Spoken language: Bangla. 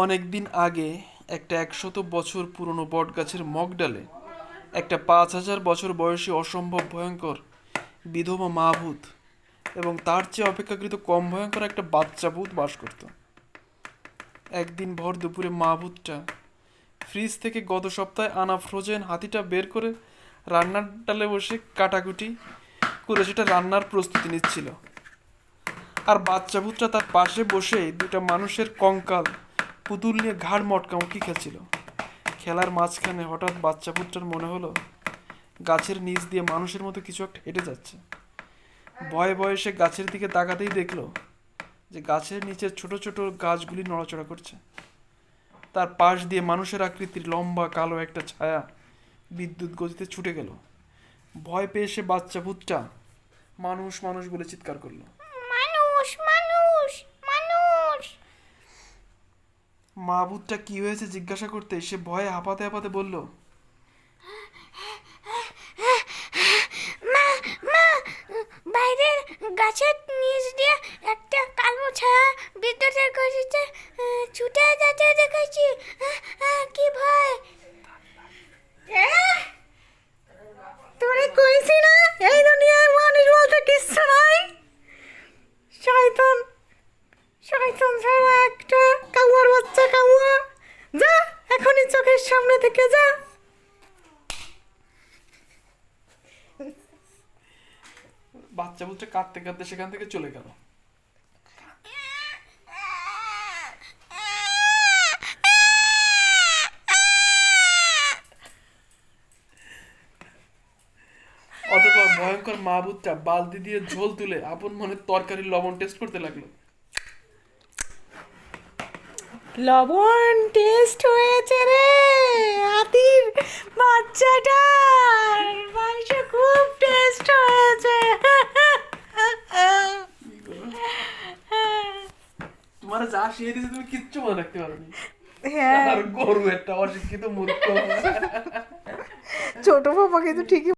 অনেক দিন আগে একটা 100 বছর পুরনো বটগাছের মগডালে একটা 5,000 বছর বয়সী অসম্ভব ভয়ঙ্কর বিধবা মা ভূত এবং তার চেয়ে অপেক্ষাকৃত কম ভয়ঙ্কর একটা বাচ্চা ভূত বাস করত। একদিন ভর দুপুরে মা ভূতটা ফ্রিজ থেকে গত সপ্তাহে আনা ফ্রোজেন হাতিটা বের করে রান্নার ডালে বসে কাটাকুটি করে সেটা রান্নার প্রস্তুতি নিচ্ছিল। আর বাচ্চা ভূতটা তার পাশে বসে দুটা মানুষের কঙ্কাল পুতুল নিয়ে ঘাড় মটকামটকি খেলছিল। খেলার মাঝখানে হঠাৎ বাচ্চা ভূতটার মনে হলো গাছের নিচ দিয়ে মানুষের মতো কিছু একটা হেঁটে যাচ্ছে। ভয়ে ভয়ে সে গাছের দিকে তাকাতেই দেখলো যে গাছের নিচে ছোট ছোট গাছগুলি নড়াচড়া করছে। তার পাশ দিয়ে মানুষের আকৃতির লম্বা কালো একটা ছায়া বিদ্যুৎ গতিতে ছুটে গেল। ভয় পেয়ে সে বাচ্চা ভূতটা মানুষ মানুষ বলে চিৎকার করলো। মানুষ মানুষ মানুষ। মা ভূতটা কি হয়েছে জিজ্ঞাসা করতে সে ভয়ে হাঁপাতে হাঁপাতে বলল, মা মা, বাইরের গাছের নিচ দিয়ে একটা কালো ছায়া বিদ্যুতের গতিতে ছুটে যেতে দেখেছি। কি ভয়! তোরে কইছি না এই দুনিয়ায় মানুষ বলতে কিচ্ছু নাই। শয়তান শয়তান ছাড়া একটা কাউয়ার বাচ্চা কাউয়া। যা এখনই চোখের সামনে থেকে যা। বাচ্চা ভূতটা কাঁদতে কাঁদতে সেখান থেকে চলে গেল। অতঃপর ভয়ঙ্কর মা ভূতটা বালতি দিয়ে ঝোল তুলে আপন মনে তরকারির লবণ টেস্ট করতে লাগলো। লবণ টেস্ট হয়েছে রে, হাতির বাচ্চাটার মাংস খুব টেস্ট হয়েছে। তোমার যা শিখিয়ে দিয়েছে তুমি কিচ্ছু মনে রাখতে পারোনি। হ্যাঁ, আর গরু একটা অশিক্ষিত মূর্খ। ছোট বাবা কিন্তু ঠিকই